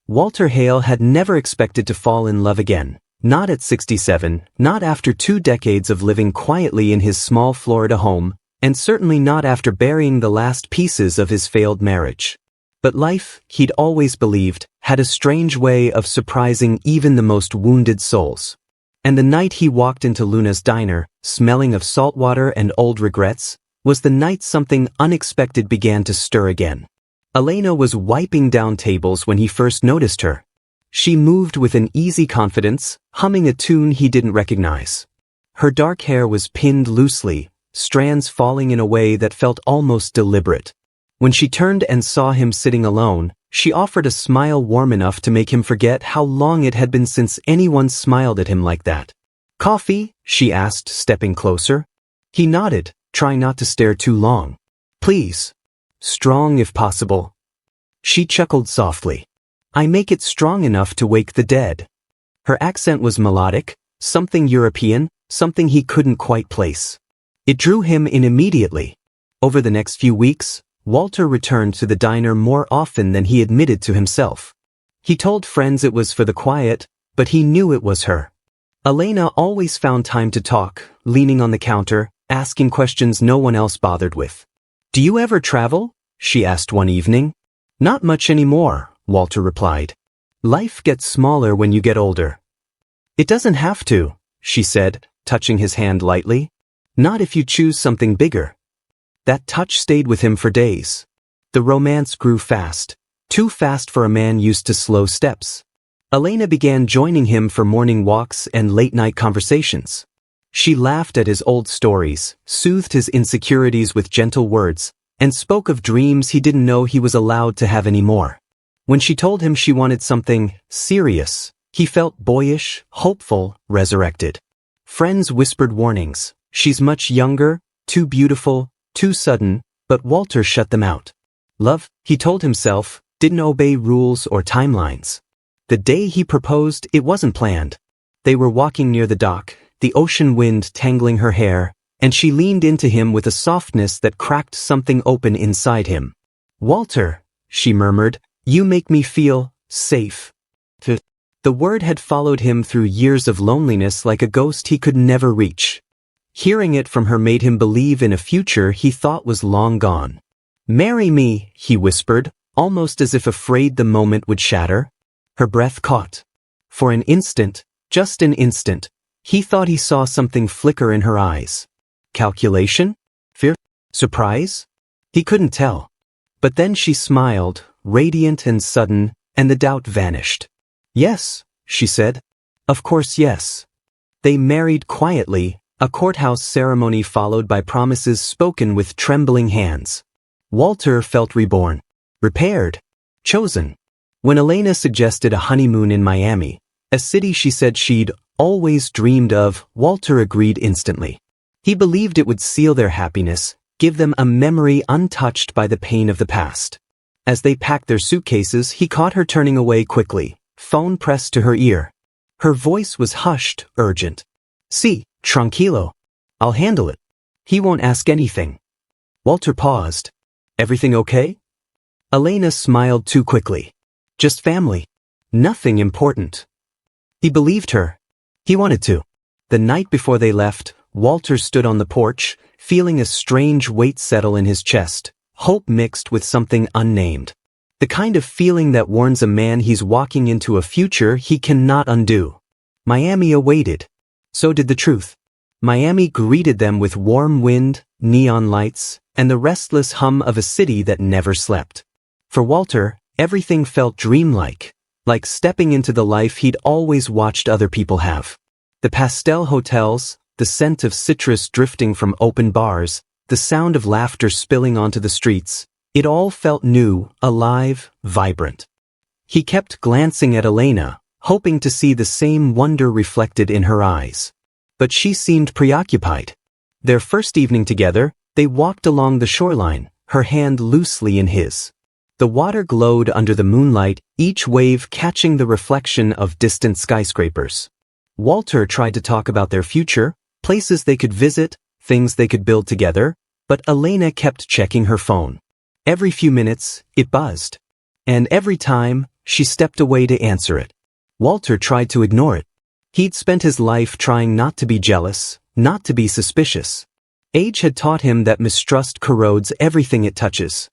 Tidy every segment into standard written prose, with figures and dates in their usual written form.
Walter Hale had never expected to fall in love again. Not at 67, not after 2 decades of living quietly in his small Florida home, and certainly not after burying the last pieces of his failed marriage. But life, he'd always believed, had a strange way of surprising even the most wounded souls. And the night he walked into Luna's diner, smelling of saltwater and old regrets, was the night something unexpected began to stir again. Elena was wiping down tables when he first noticed her. She moved with an easy confidence, humming a tune he didn't recognize. Her dark hair was pinned loosely, strands falling in a way that felt almost deliberate. When she turned and saw him sitting alone, she offered a smile warm enough to make him forget how long it had been since anyone smiled at him like that. "Coffee?" she asked, stepping closer. He nodded, trying not to stare too long. "Please. Strong if possible." She chuckled softly. "I make it strong enough to wake the dead." Her accent was melodic, something European, something he couldn't quite place. It drew him in immediately. Over the next few weeks, Walter returned to the diner more often than he admitted to himself. He told friends it was for the quiet, but he knew it was her. Elena always found time to talk, leaning on the counter, asking questions no one else bothered with. "Do you ever travel?" she asked one evening. "Not much anymore," Walter replied. "Life gets smaller when you get older." "It doesn't have to," she said, touching his hand lightly. "Not if you choose something bigger." That touch stayed with him for days. The romance grew fast, too fast for a man used to slow steps. Elena began joining him for morning walks and late-night conversations. She laughed at his old stories, soothed his insecurities with gentle words, and spoke of dreams he didn't know he was allowed to have anymore. When she told him she wanted something serious, he felt boyish, hopeful, resurrected. Friends whispered warnings. "She's much younger, too beautiful, too sudden," but Walter shut them out. Love, he told himself, didn't obey rules or timelines. The day he proposed, it wasn't planned. They were walking near the dock, the ocean wind tangling her hair, and she leaned into him with a softness that cracked something open inside him. "Walter," she murmured, "you make me feel safe." The word had followed him through years of loneliness like a ghost he could never reach. Hearing it from her made him believe in a future he thought was long gone. "Marry me," he whispered, almost as if afraid the moment would shatter. Her breath caught. For an instant, just an instant, he thought he saw something flicker in her eyes. Calculation? Fear? Surprise? He couldn't tell. But then she smiled, radiant and sudden, and the doubt vanished. "Yes," she said. "Of course yes." They married quietly, a courthouse ceremony followed by promises spoken with trembling hands. Walter felt reborn, repaired, chosen. When Elena suggested a honeymoon in Miami, a city she said she'd always dreamed of, Walter agreed instantly. He believed it would seal their happiness, give them a memory untouched by the pain of the past. As they packed their suitcases, he caught her turning away quickly, phone pressed to her ear. Her voice was hushed, urgent. "Sí, tranquilo. I'll handle it. He won't ask anything." Walter paused. "Everything okay?" Elena smiled too quickly. "Just family. Nothing important." He believed her. He wanted to. The night before they left, Walter stood on the porch, feeling a strange weight settle in his chest, hope mixed with something unnamed. The kind of feeling that warns a man he's walking into a future he cannot undo. Miami awaited. So did the truth. Miami greeted them with warm wind, neon lights, and the restless hum of a city that never slept. For Walter, everything felt dreamlike, like stepping into the life he'd always watched other people have. The pastel hotels, the scent of citrus drifting from open bars, the sound of laughter spilling onto the streets, it all felt new, alive, vibrant. He kept glancing at Elena, hoping to see the same wonder reflected in her eyes. But she seemed preoccupied. Their first evening together, they walked along the shoreline, her hand loosely in his. The water glowed under the moonlight, each wave catching the reflection of distant skyscrapers. Walter tried to talk about their future, places they could visit, things they could build together, but Elena kept checking her phone. Every few minutes, it buzzed. And every time, she stepped away to answer it. Walter tried to ignore it. He'd spent his life trying not to be jealous, not to be suspicious. Age had taught him that mistrust corrodes everything it touches.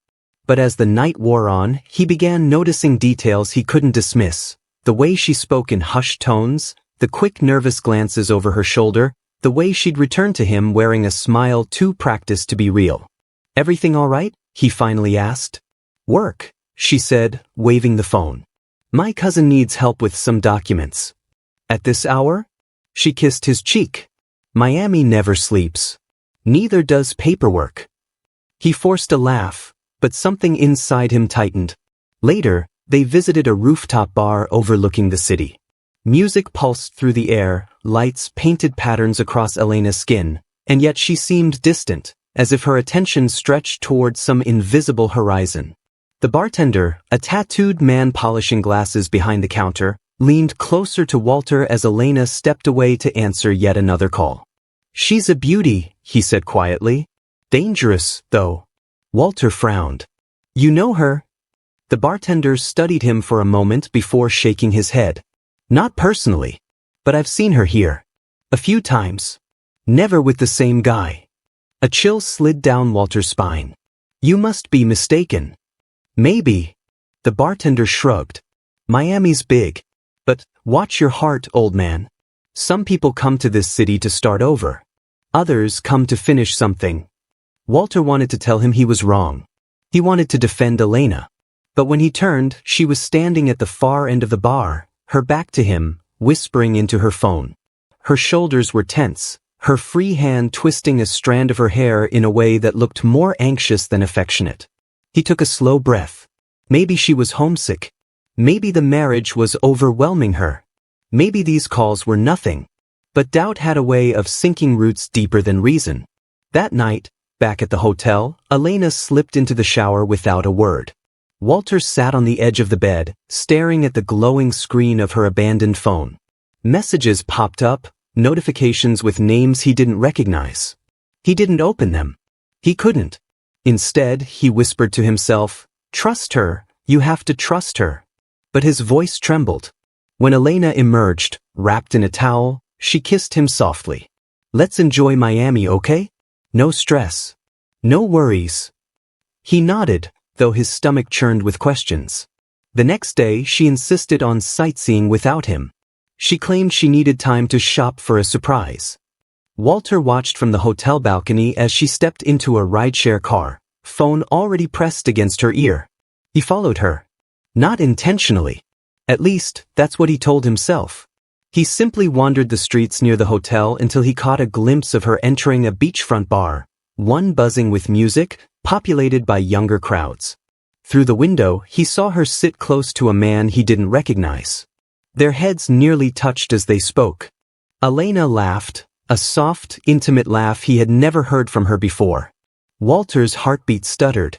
But as the night wore on, he began noticing details he couldn't dismiss. The way she spoke in hushed tones, the quick nervous glances over her shoulder, the way she'd return to him wearing a smile too practiced to be real. "Everything all right?" he finally asked. "Work," she said, waving the phone. "My cousin needs help with some documents." "At this hour?" She kissed his cheek. "Miami never sleeps. Neither does paperwork." He forced a laugh, but something inside him tightened. Later, they visited a rooftop bar overlooking the city. Music pulsed through the air, lights painted patterns across Elena's skin, and yet she seemed distant, as if her attention stretched toward some invisible horizon. The bartender, a tattooed man polishing glasses behind the counter, leaned closer to Walter as Elena stepped away to answer yet another call. "She's a beauty," he said quietly. "Dangerous, though." Walter frowned. "You know her?" The bartender studied him for a moment before shaking his head. "Not personally, but I've seen her here. A few times. Never with the same guy." A chill slid down Walter's spine. "You must be mistaken." "Maybe." The bartender shrugged. "Miami's big. But watch your heart, old man. Some people come to this city to start over. Others come to finish something." Walter wanted to tell him he was wrong. He wanted to defend Elena. But when he turned, she was standing at the far end of the bar, her back to him, whispering into her phone. Her shoulders were tense, her free hand twisting a strand of her hair in a way that looked more anxious than affectionate. He took a slow breath. Maybe she was homesick. Maybe the marriage was overwhelming her. Maybe these calls were nothing. But doubt had a way of sinking roots deeper than reason. That night, back at the hotel, Elena slipped into the shower without a word. Walter sat on the edge of the bed, staring at the glowing screen of her abandoned phone. Messages popped up, notifications with names he didn't recognize. He didn't open them. He couldn't. Instead, he whispered to himself, "Trust her, you have to trust her." But his voice trembled. When Elena emerged, wrapped in a towel, she kissed him softly. "Let's enjoy Miami, okay? No stress. No worries." He nodded, though his stomach churned with questions. The next day, she insisted on sightseeing without him. She claimed she needed time to shop for a surprise. Walter watched from the hotel balcony as she stepped into a rideshare car, phone already pressed against her ear. He followed her. Not intentionally. At least, that's what he told himself. He simply wandered the streets near the hotel until he caught a glimpse of her entering a beachfront bar, one buzzing with music, populated by younger crowds. Through the window, he saw her sit close to a man he didn't recognize. Their heads nearly touched as they spoke. Elena laughed, a soft, intimate laugh he had never heard from her before. Walter's heartbeat stuttered.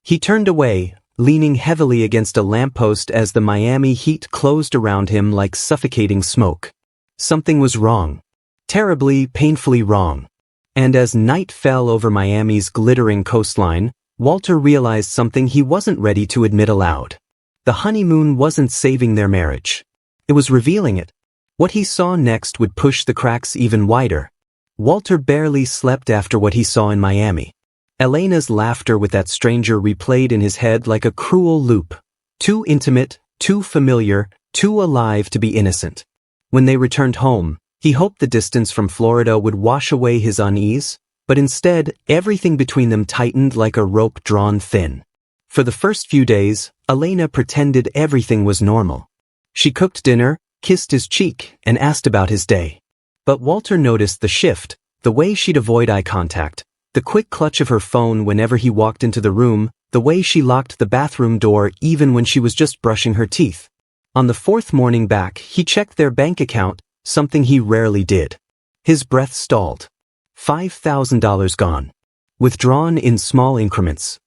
He turned away, leaning heavily against a lamppost as the Miami heat closed around him like suffocating smoke. Something was wrong. Terribly, painfully wrong. And as night fell over Miami's glittering coastline, Walter realized something he wasn't ready to admit aloud. The honeymoon wasn't saving their marriage. It was revealing it. What he saw next would push the cracks even wider. Walter barely slept after what he saw in Miami. Elena's laughter with that stranger replayed in his head like a cruel loop. Too intimate, too familiar, too alive to be innocent. When they returned home, he hoped the distance from Florida would wash away his unease, but instead, everything between them tightened like a rope drawn thin. For the first few days, Elena pretended everything was normal. She cooked dinner, kissed his cheek, and asked about his day. But Walter noticed the shift, the way she'd avoid eye contact, the quick clutch of her phone whenever he walked into the room, the way she locked the bathroom door even when she was just brushing her teeth. On the fourth morning back, he checked their bank account, something he rarely did. His breath stalled. $5,000 gone. Withdrawn in small increments.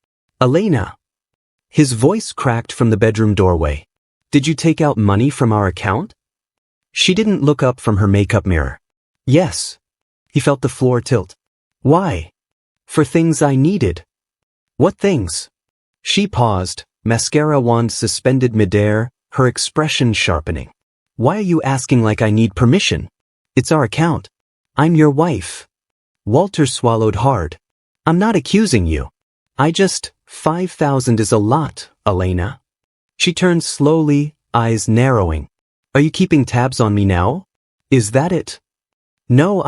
"Elena." His voice cracked from the bedroom doorway. "Did you take out money from our account?" She didn't look up from her makeup mirror. "Yes." He felt the floor tilt. "Why?" "For things I needed." "What things?" She paused, mascara wand suspended midair, her expression sharpening. Why are you asking like I need permission? It's our account. I'm your wife. Walter swallowed hard. I'm not accusing you. 5,000 is a lot, Elena. She turned slowly, eyes narrowing. Are you keeping tabs on me now? Is that it? No,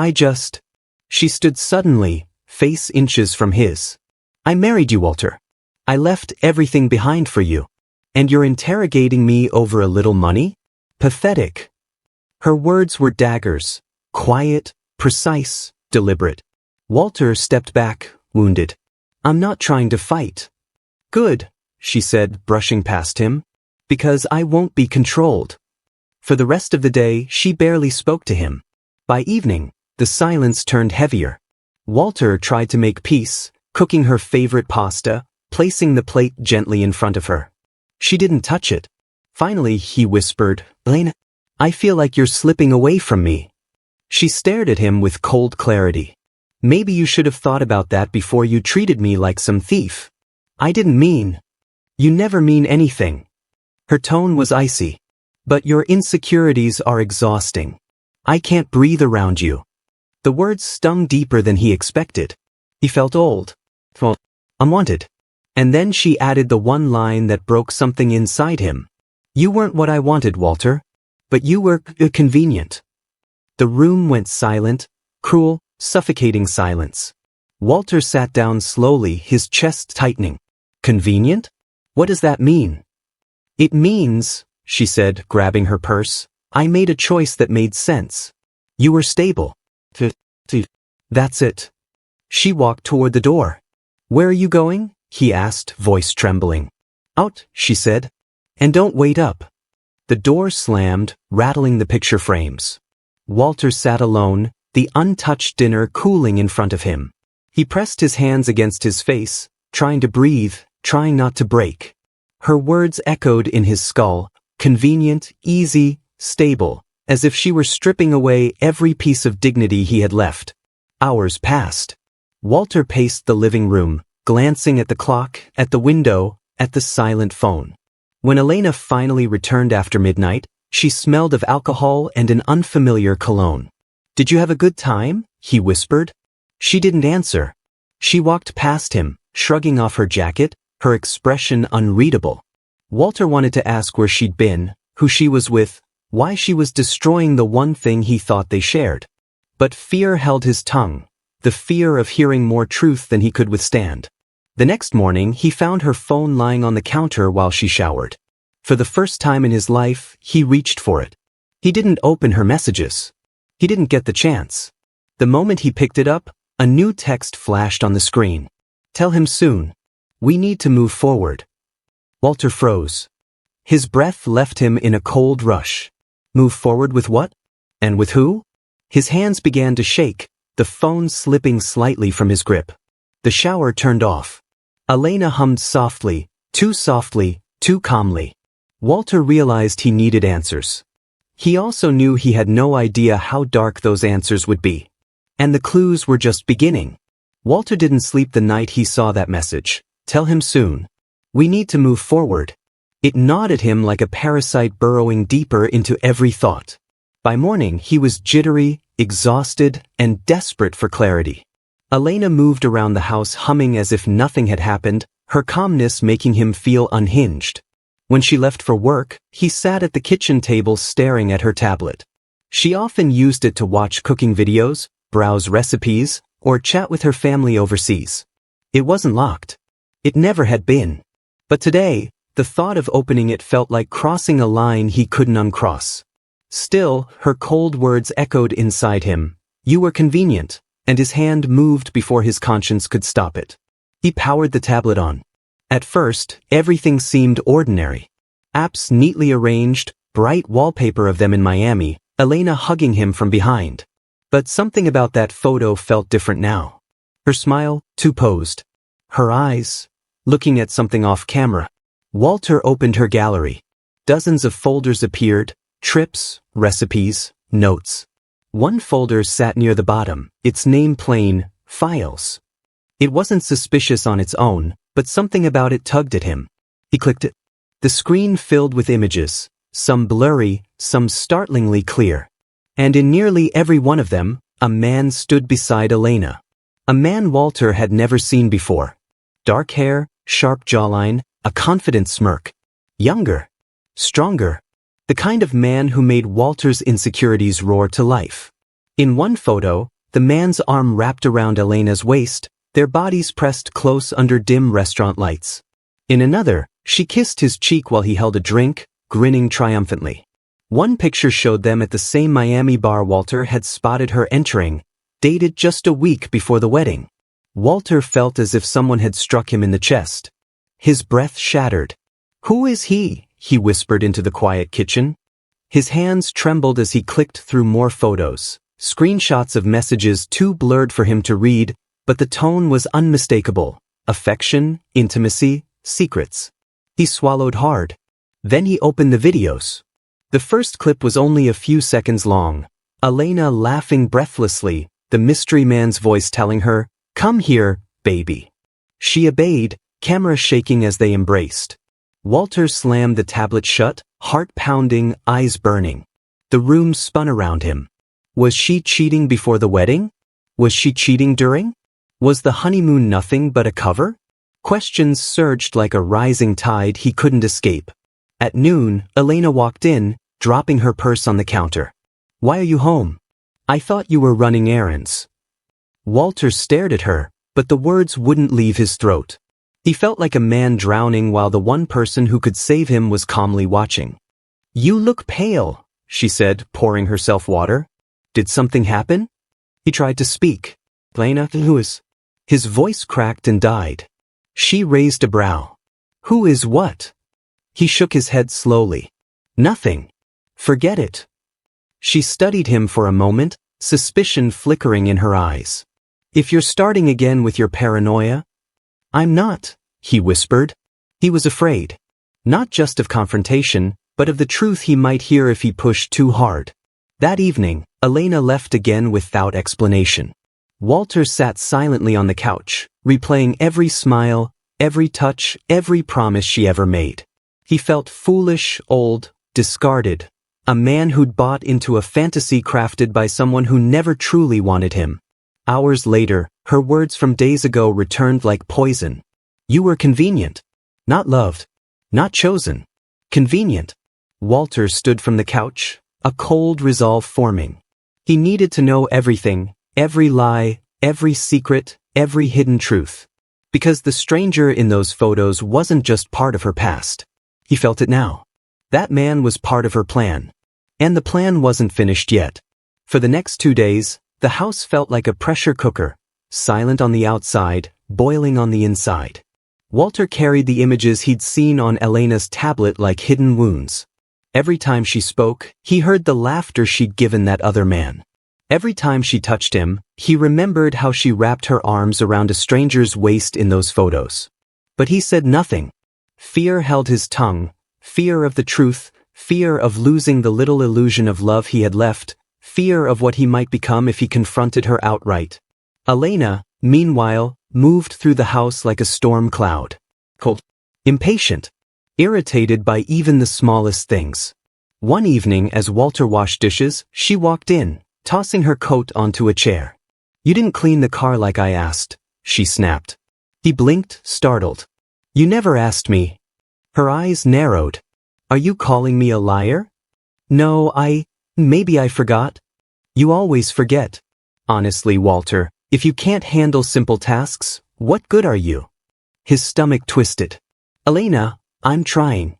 She stood suddenly, face inches from his. I married you, Walter. I left everything behind for you. And you're interrogating me over a little money? Pathetic. Her words were daggers, quiet, precise, deliberate. Walter stepped back, wounded. I'm not trying to fight. Good, she said, brushing past him. Because I won't be controlled. For the rest of the day, she barely spoke to him. By evening, the silence turned heavier. Walter tried to make peace, cooking her favorite pasta, placing the plate gently in front of her. She didn't touch it. Finally, he whispered, Elena, I feel like you're slipping away from me. She stared at him with cold clarity. Maybe you should have thought about that before you treated me like some thief. I didn't mean. You never mean anything. Her tone was icy. But your insecurities are exhausting. I can't breathe around you. The words stung deeper than he expected. He felt old. Unwanted. And then she added the one line that broke something inside him. You weren't what I wanted, Walter. But you were convenient. The room went silent, cruel, suffocating silence. Walter sat down slowly, his chest tightening. Convenient? What does that mean? It means, she said, grabbing her purse, I made a choice that made sense. You were stable. That's it. She walked toward the door. Where are you going? He asked, voice trembling. Out, she said. And don't wait up. The door slammed, rattling the picture frames. Walter sat alone, the untouched dinner cooling in front of him. He pressed his hands against his face, trying to breathe, trying not to break. Her words echoed in his skull, convenient, easy, stable, as if she were stripping away every piece of dignity he had left. Hours passed. Walter paced the living room, glancing at the clock, at the window, at the silent phone. When Elena finally returned after midnight, she smelled of alcohol and an unfamiliar cologne. Did you have a good time? He whispered. She didn't answer. She walked past him, shrugging off her jacket, her expression unreadable. Walter wanted to ask where she'd been, who she was with, why she was destroying the one thing he thought they shared. But fear held his tongue, the fear of hearing more truth than he could withstand. The next morning, he found her phone lying on the counter while she showered. For the first time in his life, he reached for it. He didn't open her messages. He didn't get the chance. The moment he picked it up, a new text flashed on the screen. Tell him soon. We need to move forward. Walter froze. His breath left him in a cold rush. Move forward with what? And with who? His hands began to shake, the phone slipping slightly from his grip. The shower turned off. Elena hummed softly, too calmly. Walter realized he needed answers. He also knew he had no idea how dark those answers would be. And the clues were just beginning. Walter didn't sleep the night he saw that message. Tell him soon. We need to move forward. It gnawed at him like a parasite burrowing deeper into every thought. By morning, he was jittery, exhausted, and desperate for clarity. Elena moved around the house humming as if nothing had happened, her calmness making him feel unhinged. When she left for work, he sat at the kitchen table staring at her tablet. She often used it to watch cooking videos, browse recipes, or chat with her family overseas. It wasn't locked. It never had been. But today, the thought of opening it felt like crossing a line he couldn't uncross. Still, her cold words echoed inside him. You were convenient, and his hand moved before his conscience could stop it. He powered the tablet on. At first, everything seemed ordinary. Apps neatly arranged, bright wallpaper of them in Miami, Elena hugging him from behind. But something about that photo felt different now. Her smile, too posed. Her eyes, looking at something off camera. Walter opened her gallery. Dozens of folders appeared, trips, recipes, notes. One folder sat near the bottom, its name plain, Files. It wasn't suspicious on its own, but something about it tugged at him. He clicked it. The screen filled with images, some blurry, some startlingly clear. And in nearly every one of them, a man stood beside Elena. A man Walter had never seen before. Dark hair, sharp jawline, a confident smirk. Younger. Stronger. The kind of man who made Walter's insecurities roar to life. In one photo, the man's arm wrapped around Elena's waist, their bodies pressed close under dim restaurant lights. In another, she kissed his cheek while he held a drink, grinning triumphantly. One picture showed them at the same Miami bar Walter had spotted her entering, dated just a week before the wedding. Walter felt as if someone had struck him in the chest. His breath shattered. "Who is he?" he whispered into the quiet kitchen. His hands trembled as he clicked through more photos, screenshots of messages too blurred for him to read, but the tone was unmistakable. Affection, intimacy, secrets. He swallowed hard. Then he opened the videos. The first clip was only a few seconds long. Elena laughing breathlessly, the mystery man's voice telling her, "Come here, baby." She obeyed, camera shaking as they embraced. Walter slammed the tablet shut, heart pounding, eyes burning. The room spun around him. Was she cheating before the wedding? Was she cheating during? Was the honeymoon nothing but a cover? Questions surged like a rising tide he couldn't escape. At noon, Elena walked in, dropping her purse on the counter. "Why are you home? I thought you were running errands." Walter stared at her, but the words wouldn't leave his throat. He felt like a man drowning while the one person who could save him was calmly watching. "You look pale," she said, pouring herself water. "Did something happen?" He tried to speak. "Elena, who is?" His voice cracked and died. She raised a brow. "Who is what?" He shook his head slowly. "Nothing. Forget it." She studied him for a moment, suspicion flickering in her eyes. "If you're starting again with your paranoia?" "I'm not," he whispered. He was afraid. Not just of confrontation, but of the truth he might hear if he pushed too hard. That evening, Elena left again without explanation. Walter sat silently on the couch, replaying every smile, every touch, every promise she ever made. He felt foolish, old, discarded, a man who'd bought into a fantasy crafted by someone who never truly wanted him. Hours later, her words from days ago returned like poison. "You were convenient. Not loved. Not chosen. Convenient." Walter stood from the couch, a cold resolve forming. He needed to know everything, every lie, every secret, every hidden truth. Because the stranger in those photos wasn't just part of her past. He felt it now. That man was part of her plan. And the plan wasn't finished yet. For the next 2 days, the house felt like a pressure cooker, silent on the outside, boiling on the inside. Walter carried the images he'd seen on Elena's tablet like hidden wounds. Every time she spoke, he heard the laughter she'd given that other man. Every time she touched him, he remembered how she wrapped her arms around a stranger's waist in those photos. But he said nothing. Fear held his tongue, fear of the truth, fear of losing the little illusion of love he had left, fear of what he might become if he confronted her outright. Elena, meanwhile, moved through the house like a storm cloud. Cold. Impatient. Irritated by even the smallest things. One evening as Walter washed dishes, she walked in, tossing her coat onto a chair. "You didn't clean the car like I asked," she snapped. He blinked, startled. "You never asked me." Her eyes narrowed. "Are you calling me a liar?" "No, maybe I forgot." "You always forget." "Honestly, Walter, if you can't handle simple tasks, what good are you?" His stomach twisted. "Elena, I'm trying."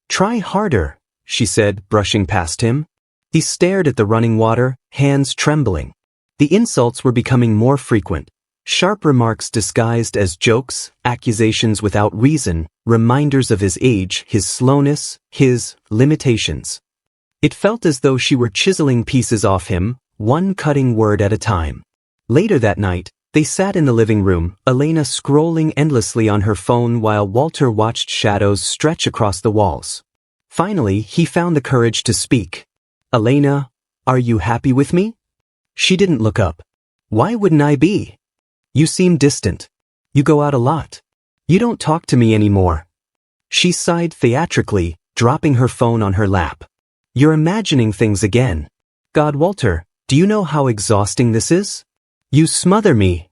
"Try harder," she said, brushing past him. He stared at the running water, hands trembling. The insults were becoming more frequent. Sharp remarks disguised as jokes, accusations without reason, reminders of his age, his slowness, his limitations. It felt as though she were chiseling pieces off him, one cutting word at a time. Later that night, they sat in the living room, Elena scrolling endlessly on her phone while Walter watched shadows stretch across the walls. Finally, he found the courage to speak. "Elena, are you happy with me?" She didn't look up. "Why wouldn't I be? You seem distant. You go out a lot. You don't talk to me anymore." She sighed theatrically, dropping her phone on her lap. You're imagining things again. God, Walter, do you know how exhausting this is? You smother me.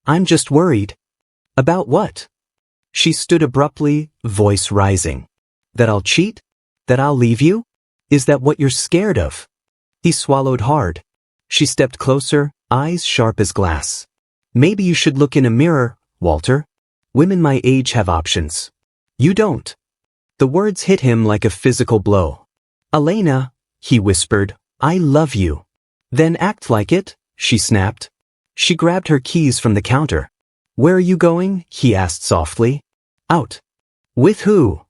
I'm just worried. About what? She stood abruptly, voice rising. That I'll cheat? That I'll leave you? Is that what you're scared of? He swallowed hard. She stepped closer, eyes sharp as glass. Maybe you should look in a mirror, Walter. Women my age have options. You don't. The words hit him like a physical blow. Elena, he whispered, I love you. Then act like it, she snapped. She grabbed her keys from the counter. Where are you going? He asked softly. Out. With who?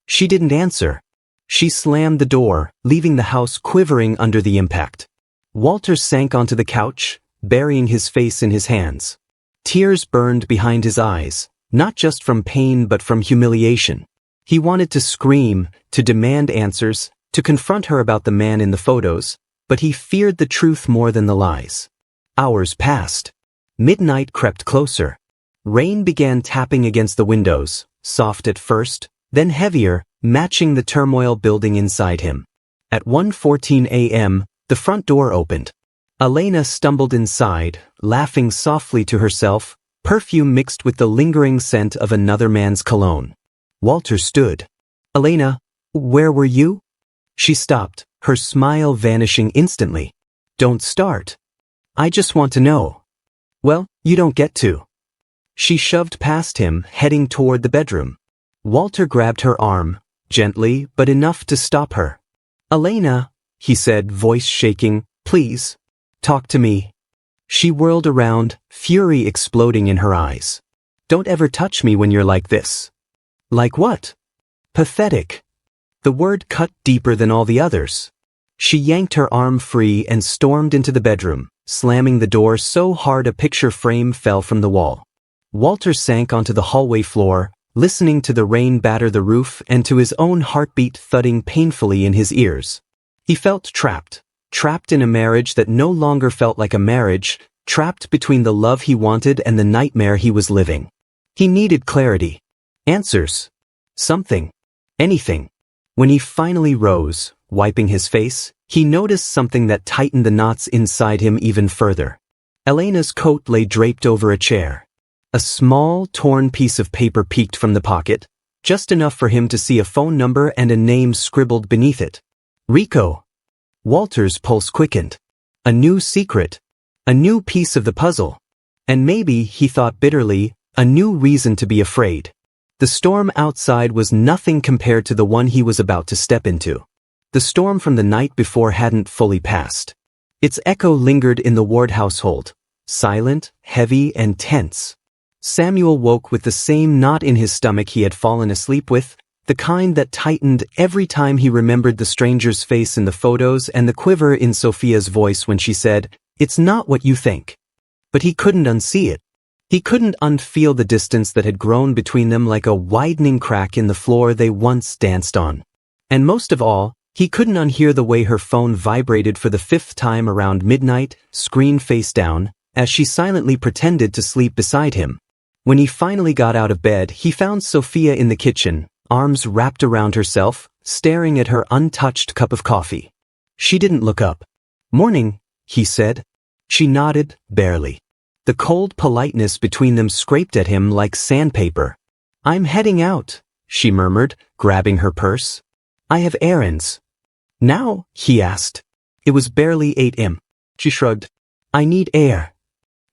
She didn't answer. She slammed the door, leaving the house quivering under the impact. Walter sank onto the couch, burying his face in his hands. Tears burned behind his eyes, not just from pain but from humiliation. He wanted to scream, to demand answers, to confront her about the man in the photos, but he feared the truth more than the lies. Hours passed. Midnight crept closer. Rain began tapping against the windows, soft at first, then heavier, matching the turmoil building inside him. At 1:14 a.m., the front door opened. Elena stumbled inside, laughing softly to herself, perfume mixed with the lingering scent of another man's cologne. Walter stood. Elena, where were you? She stopped, her smile vanishing instantly. Don't start. I just want to know. Well, you don't get to. She shoved past him, heading toward the bedroom. Walter grabbed her arm, gently but enough to stop her. Elena, he said, voice shaking, please, talk to me. She whirled around, fury exploding in her eyes. Don't ever touch me when you're like this. Like what? Pathetic. The word cut deeper than all the others. She yanked her arm free and stormed into the bedroom, slamming the door so hard a picture frame fell from the wall. Walter sank onto the hallway floor, listening to the rain batter the roof and to his own heartbeat thudding painfully in his ears. He felt trapped in a marriage that no longer felt like a marriage, trapped between the love he wanted and the nightmare he was living. He needed clarity. Answers. Something. Anything. When he finally rose, wiping his face, he noticed something that tightened the knots inside him even further. Elena's coat lay draped over a chair. A small, torn piece of paper peeked from the pocket, just enough for him to see a phone number and a name scribbled beneath it. Rico. Walter's pulse quickened. A new secret. A new piece of the puzzle. And maybe, he thought bitterly, a new reason to be afraid. The storm outside was nothing compared to the one he was about to step into. The storm from the night before hadn't fully passed. Its echo lingered in the Ward household, silent, heavy, and tense. Samuel woke with the same knot in his stomach he had fallen asleep with, the kind that tightened every time he remembered the stranger's face in the photos and the quiver in Sophia's voice when she said, "It's not what you think." But he couldn't unsee it. He couldn't unfeel the distance that had grown between them like a widening crack in the floor they once danced on. And most of all, he couldn't unhear the way her phone vibrated for the 5th time around midnight, screen face down, as she silently pretended to sleep beside him. When he finally got out of bed, he found Sophia in the kitchen, arms wrapped around herself, staring at her untouched cup of coffee. She didn't look up. "Morning," he said. She nodded, barely. The cold politeness between them scraped at him like sandpaper. "I'm heading out," she murmured, grabbing her purse. "I have errands." "Now?" he asked. It was barely 8 a.m. She shrugged. "I need air."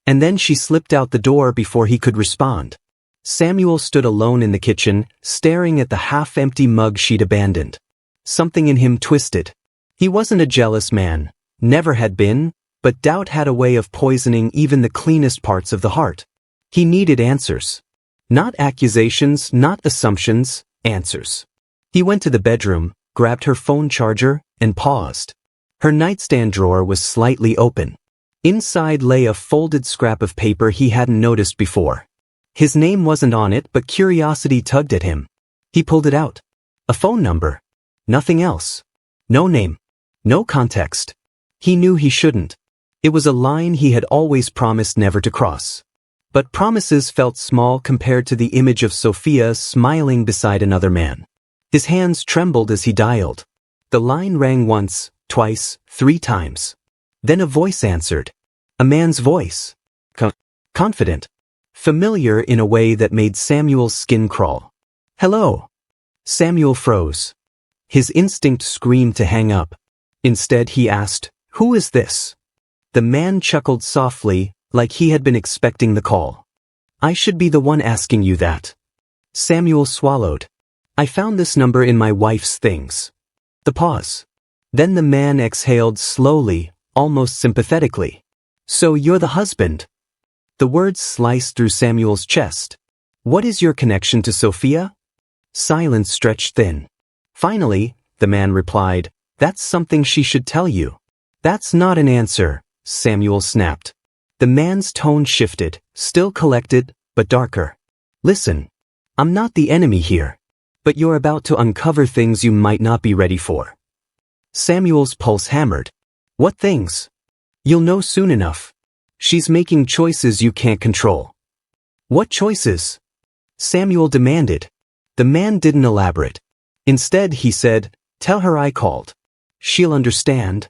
And then she slipped out the door before he could respond. Samuel stood alone in the kitchen, staring at the half-empty mug she'd abandoned. Something in him twisted. He wasn't a jealous man, never had been, but doubt had a way of poisoning even the cleanest parts of the heart. He needed answers. Not accusations, not assumptions, answers. He went to the bedroom, grabbed her phone charger, and paused. Her nightstand drawer was slightly open. Inside lay a folded scrap of paper he hadn't noticed before. His name wasn't on it, but curiosity tugged at him. He pulled it out. A phone number. Nothing else. No name. No context. He knew he shouldn't. It was a line he had always promised never to cross. But promises felt small compared to the image of Sophia smiling beside another man. His hands trembled as he dialed. The line rang once, twice, 3 times. Then a voice answered. A man's voice. Confident. Familiar in a way that made Samuel's skin crawl. Hello. Samuel froze. His instinct screamed to hang up. Instead he asked, "Who is this?" The man chuckled softly, like he had been expecting the call. "I should be the one asking you that." Samuel swallowed. "I found this number in my wife's things." The pause. Then the man exhaled slowly, almost sympathetically. "So you're the husband?" The words sliced through Samuel's chest. "What is your connection to Sophia?" Silence stretched thin. Finally, the man replied, "That's something she should tell you." "That's not an answer," Samuel snapped. The man's tone shifted, still collected, but darker. "Listen, I'm not the enemy here, but you're about to uncover things you might not be ready for." Samuel's pulse hammered. "What things?" "You'll know soon enough. She's making choices you can't control." "What choices?" Samuel demanded. The man didn't elaborate. Instead, he said, "Tell her I called. She'll understand."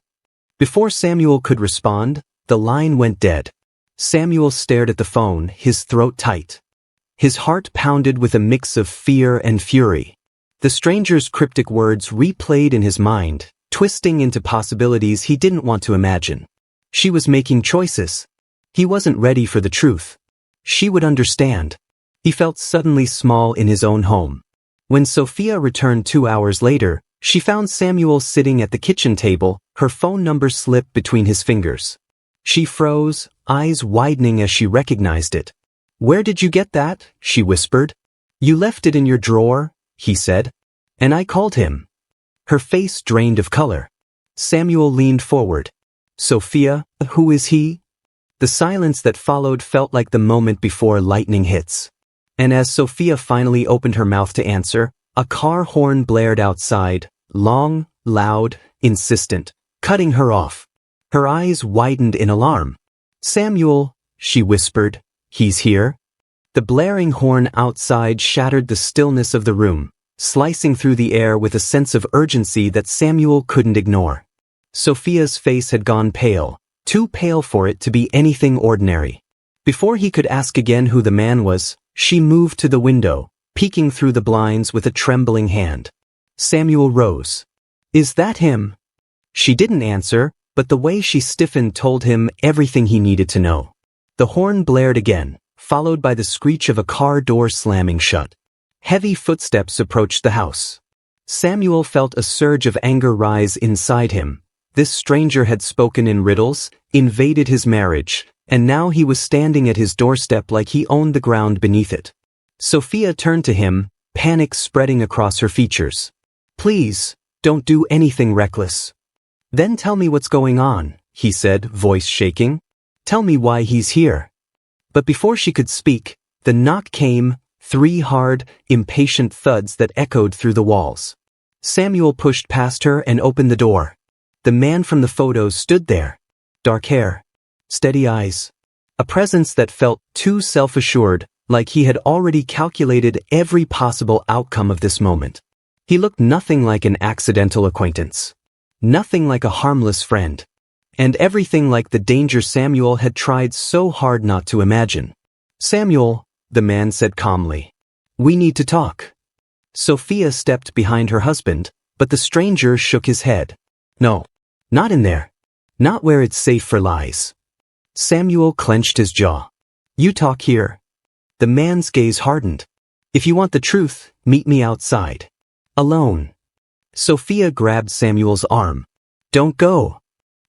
Before Samuel could respond, the line went dead. Samuel stared at the phone, his throat tight. His heart pounded with a mix of fear and fury. The stranger's cryptic words replayed in his mind, twisting into possibilities he didn't want to imagine. She was making choices. He wasn't ready for the truth. She would understand. He felt suddenly small in his own home. When Sophia returned 2 hours later, she found Samuel sitting at the kitchen table, her phone number slipped between his fingers. She froze, eyes widening as she recognized it. "Where did you get that?" she whispered. "You left it in your drawer," he said. "And I called him." Her face drained of color. Samuel leaned forward. "Sophia, who is he?" The silence that followed felt like the moment before lightning hits. And as Sophia finally opened her mouth to answer, a car horn blared outside, long, loud, insistent, cutting her off. Her eyes widened in alarm. "Samuel," she whispered, "he's here." The blaring horn outside shattered the stillness of the room, slicing through the air with a sense of urgency that Samuel couldn't ignore. Sophia's face had gone pale, too pale for it to be anything ordinary. Before he could ask again who the man was, she moved to the window, peeking through the blinds with a trembling hand. Samuel rose. "Is that him?" She didn't answer, but the way she stiffened told him everything he needed to know. The horn blared again, followed by the screech of a car door slamming shut. Heavy footsteps approached the house. Samuel felt a surge of anger rise inside him. This stranger had spoken in riddles, invaded his marriage, and now he was standing at his doorstep like he owned the ground beneath it. Sophia turned to him, panic spreading across her features. "Please, don't do anything reckless." "Then tell me what's going on," he said, voice shaking. "Tell me why he's here." But before she could speak, the knock came, 3 hard, impatient thuds that echoed through the walls. Samuel pushed past her and opened the door. The man from the photos stood there. Dark hair. Steady eyes. A presence that felt too self-assured, like he had already calculated every possible outcome of this moment. He looked nothing like an accidental acquaintance. Nothing like a harmless friend. And everything like the danger Samuel had tried so hard not to imagine. "Samuel," the man said calmly. "We need to talk." Sophia stepped behind her husband, but the stranger shook his head. "No. Not in there. Not where it's safe for lies." Samuel clenched his jaw. "You talk here." The man's gaze hardened. "If you want the truth, meet me outside. Alone." Sophia grabbed Samuel's arm. "Don't go."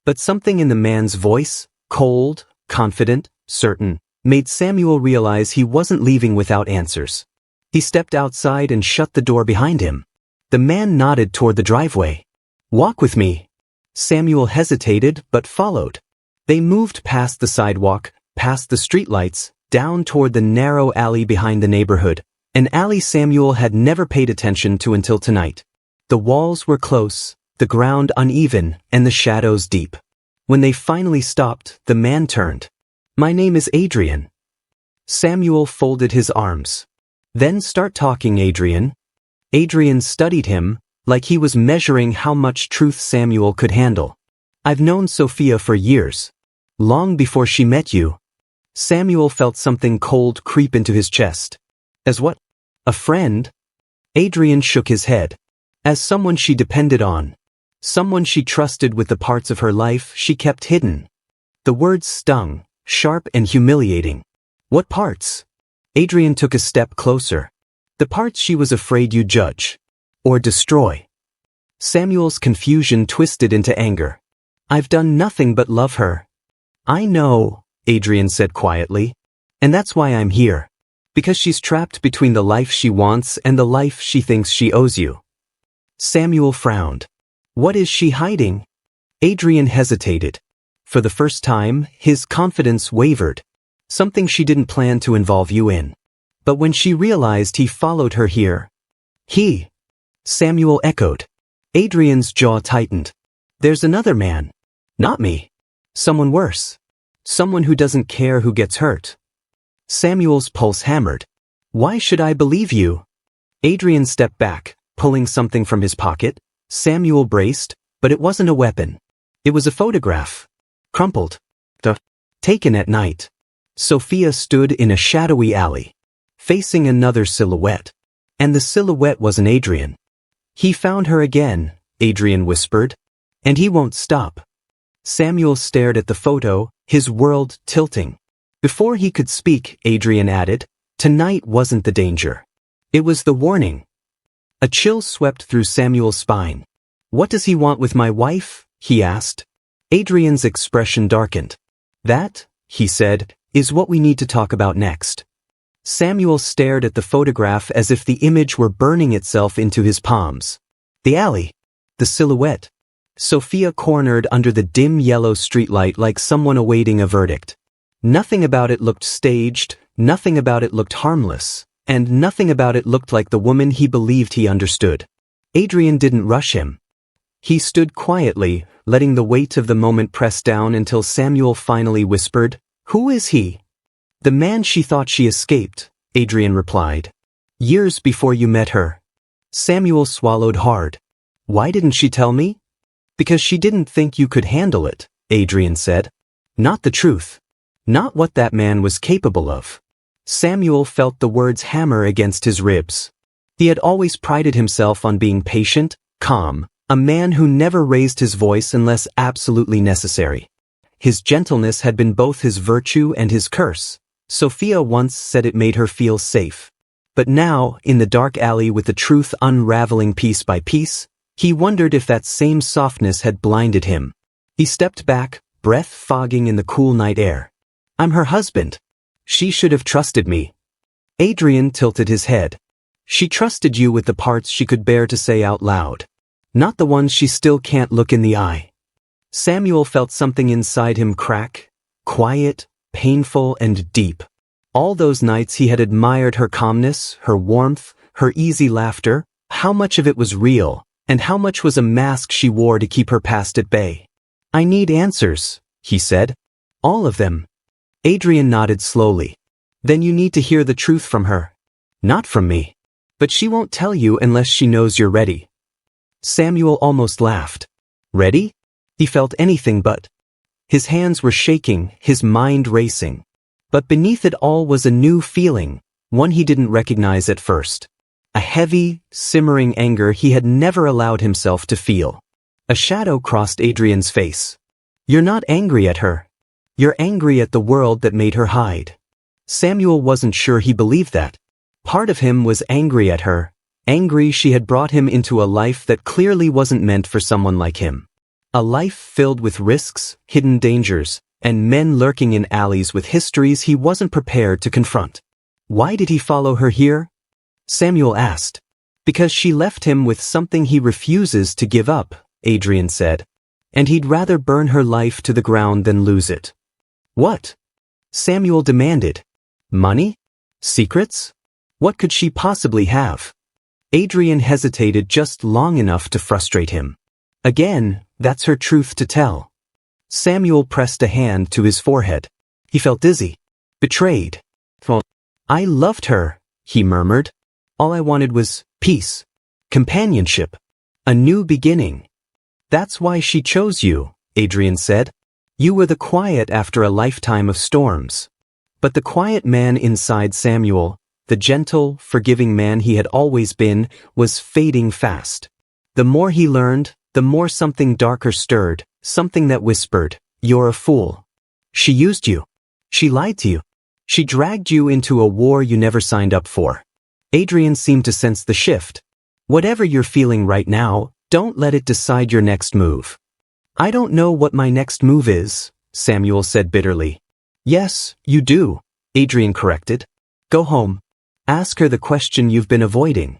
But something in the man's voice, cold, confident, certain, made Samuel realize he wasn't leaving without answers. He stepped outside and shut the door behind him. The man nodded toward the driveway. "Walk with me." Samuel hesitated but followed. They moved past the sidewalk, past the streetlights, down toward the narrow alley behind the neighborhood, an alley Samuel had never paid attention to until tonight. The walls were close, the ground uneven, and the shadows deep. When they finally stopped, the man turned. "My name is Adrian." Samuel folded his arms. "Then start talking, Adrian." Adrian studied him, like he was measuring how much truth Samuel could handle. I've known Sophia for years. Long before she met you. Samuel felt something cold creep into his chest. As what? A friend? Adrian shook his head. As someone she depended on. Someone she trusted with the parts of her life she kept hidden. The words stung, sharp and humiliating. What parts? Adrian took a step closer. The parts she was afraid you'd judge. Or destroy. Samuel's confusion twisted into anger. I've done nothing but love her. I know, Adrian said quietly. And that's why I'm here. Because she's trapped between the life she wants and the life she thinks she owes you. Samuel frowned. What is she hiding? Adrian hesitated. For the first time, his confidence wavered. Something she didn't plan to involve you in. But when she realized he followed her here. He. Samuel echoed. Adrian's jaw tightened. There's another man. Not me. Someone worse. Someone who doesn't care who gets hurt. Samuel's pulse hammered. Why should I believe you? Adrian stepped back, pulling something from his pocket. Samuel braced, but it wasn't a weapon. It was a photograph. Crumpled. Taken at night. Sophia stood in a shadowy alley, facing another silhouette. And the silhouette wasn't Adrian. He found her again, Adrian whispered. And he won't stop. Samuel stared at the photo, his world tilting. Before he could speak, Adrian added, tonight wasn't the danger. It was the warning. A chill swept through Samuel's spine. What does he want with my wife? He asked. Adrian's expression darkened. That, he said, is what we need to talk about next. Samuel stared at the photograph as if the image were burning itself into his palms. The alley. The silhouette. Sophia cornered under the dim yellow streetlight like someone awaiting a verdict. Nothing about it looked staged, nothing about it looked harmless, and nothing about it looked like the woman he believed he understood. Adrian didn't rush him. He stood quietly, letting the weight of the moment press down until Samuel finally whispered, Who is he? The man she thought she escaped, Adrian replied. Years before you met her. Samuel swallowed hard. Why didn't she tell me? Because she didn't think you could handle it, Adrian said. Not the truth. Not what that man was capable of. Samuel felt the words hammer against his ribs. He had always prided himself on being patient, calm, a man who never raised his voice unless absolutely necessary. His gentleness had been both his virtue and his curse. Sophia once said it made her feel safe. But now, in the dark alley with the truth unraveling piece by piece, he wondered if that same softness had blinded him. He stepped back, breath fogging in the cool night air. I'm her husband. She should have trusted me. Adrian tilted his head. She trusted you with the parts she could bear to say out loud. Not the ones she still can't look in the eye. Samuel felt something inside him crack, quiet, painful, and deep. All those nights he had admired her calmness, her warmth, her easy laughter. How much of it was real, and how much was a mask she wore to keep her past at bay? I need answers, he said. All of them. Adrian nodded slowly. Then you need to hear the truth from her. Not from me. But she won't tell you unless she knows you're ready. Samuel almost laughed. Ready? He felt anything but. His hands were shaking, his mind racing. But beneath it all was a new feeling, one he didn't recognize at first. A heavy, simmering anger he had never allowed himself to feel. A shadow crossed Adrian's face. You're not angry at her. You're angry at the world that made her hide. Samuel wasn't sure he believed that. Part of him was angry at her, angry she had brought him into a life that clearly wasn't meant for someone like him. A life filled with risks, hidden dangers, and men lurking in alleys with histories he wasn't prepared to confront. Why did he follow her here? Samuel asked. Because she left him with something he refuses to give up, Adrian said. And he'd rather burn her life to the ground than lose it. What? Samuel demanded. Money? Secrets? What could she possibly have? Adrian hesitated just long enough to frustrate him. Again, that's her truth to tell. Samuel pressed a hand to his forehead. He felt dizzy. Betrayed. I loved her, he murmured. All I wanted was peace. companionship, a new beginning. That's why she chose you, Adrian said. You were the quiet after a lifetime of storms. But the quiet man inside Samuel, the gentle, forgiving man he had always been, was fading fast. The more he learned, the more something darker stirred, something that whispered, "You're a fool." She used you. She lied to you. She dragged you into a war you never signed up for. Adrian seemed to sense the shift. Whatever you're feeling right now, don't let it decide your next move. I don't know what my next move is, Samuel said bitterly. Yes, you do, Adrian corrected. Go home. Ask her the question you've been avoiding.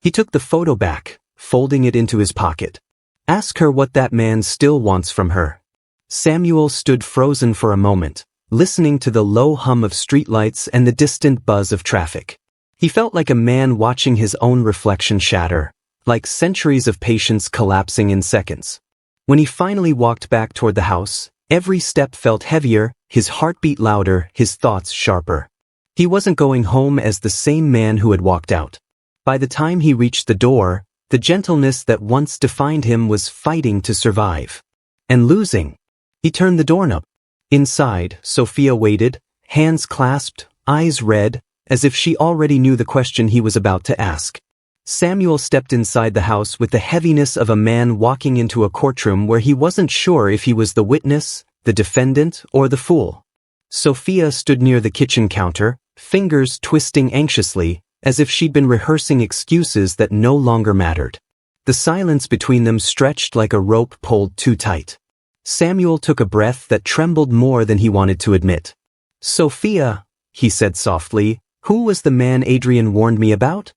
He took the photo back, folding it into his pocket. Ask her what that man still wants from her. Samuel stood frozen for a moment, listening to the low hum of streetlights and the distant buzz of traffic. He felt like a man watching his own reflection shatter, like centuries of patience collapsing in seconds. When he finally walked back toward the house, every step felt heavier, his heartbeat louder, his thoughts sharper. He wasn't going home as the same man who had walked out. By the time he reached the door, the gentleness that once defined him was fighting to survive. And losing. He turned the doorknob. Inside, Sophia waited, hands clasped, eyes red, as if she already knew the question he was about to ask. Samuel stepped inside the house with the heaviness of a man walking into a courtroom where he wasn't sure if he was the witness, the defendant, or the fool. Sophia stood near the kitchen counter, fingers twisting anxiously, as if she'd been rehearsing excuses that no longer mattered. The silence between them stretched like a rope pulled too tight. Samuel took a breath that trembled more than he wanted to admit. Sophia, he said softly, who was the man Adrian warned me about?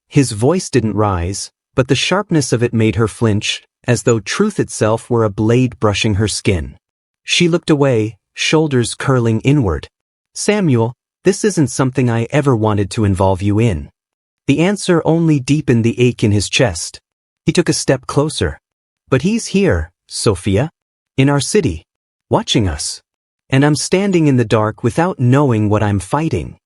His voice didn't rise, but the sharpness of it made her flinch, as though truth itself were a blade brushing her skin. She looked away, shoulders curling inward. Samuel, this isn't something I ever wanted to involve you in. The answer only deepened the ache in his chest. He took a step closer. But he's here, Sophia. In our city. Watching us. And I'm standing in the dark without knowing what I'm fighting.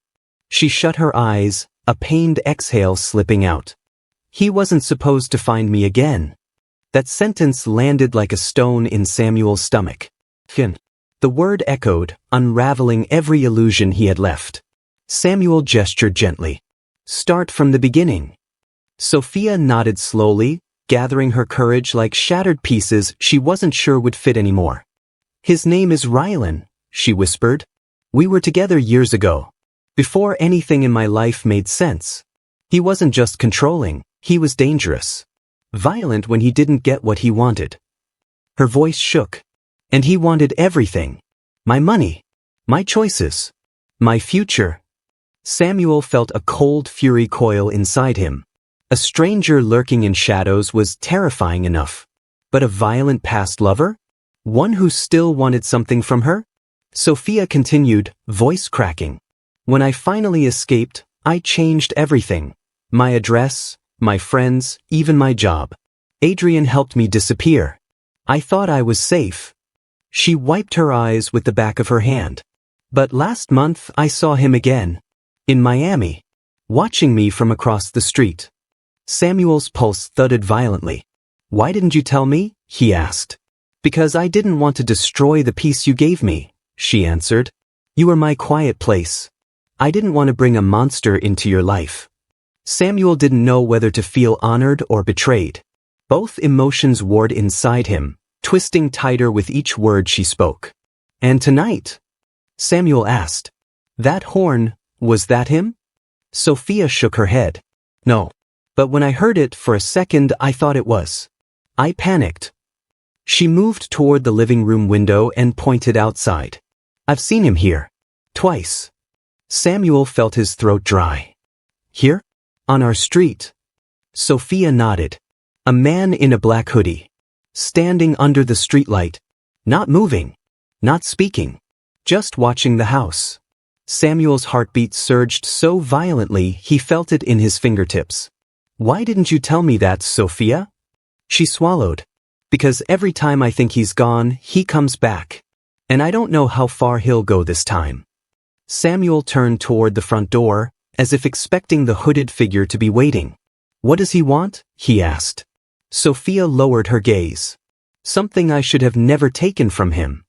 She shut her eyes, a pained exhale slipping out. He wasn't supposed to find me again. That sentence landed like a stone in Samuel's stomach. The word echoed, unraveling every illusion he had left. Samuel gestured gently. Start from the beginning. Sophia nodded slowly, gathering her courage like shattered pieces she wasn't sure would fit anymore. His name is Rylan, she whispered. We were together years ago. Before anything in my life made sense. He wasn't just controlling, he was dangerous. Violent when he didn't get what he wanted. Her voice shook. And he wanted everything. My money. My choices. My future. Samuel felt a cold fury coil inside him. A stranger lurking in shadows was terrifying enough. But a violent past lover? One who still wanted something from her? Sophia continued, voice cracking. When I finally escaped, I changed everything. My address, my friends, even my job. Adrian helped me disappear. I thought I was safe. She wiped her eyes with the back of her hand. But last month I saw him again. In Miami. Watching me from across the street. Samuel's pulse thudded violently. Why didn't you tell me? He asked. Because I didn't want to destroy the peace you gave me, she answered. You were my quiet place. I didn't want to bring a monster into your life. Samuel didn't know whether to feel honored or betrayed. Both emotions warred inside him, twisting tighter with each word she spoke. And tonight? Samuel asked. That horn, was that him? Sophia shook her head. No. But when I heard it for a second I thought it was. I panicked. She moved toward the living room window and pointed outside. I've seen him here. Twice. Samuel felt his throat dry. Here? On our street. Sophia nodded. A man in a black hoodie. Standing under the streetlight. Not moving. Not speaking. Just watching the house. Samuel's heartbeat surged so violently he felt it in his fingertips. Why didn't you tell me that, Sophia? She swallowed. Because every time I think he's gone, he comes back. And I don't know how far he'll go this time. Samuel turned toward the front door, as if expecting the hooded figure to be waiting. What does he want? He asked. Sophia lowered her gaze. Something I should have never taken from him.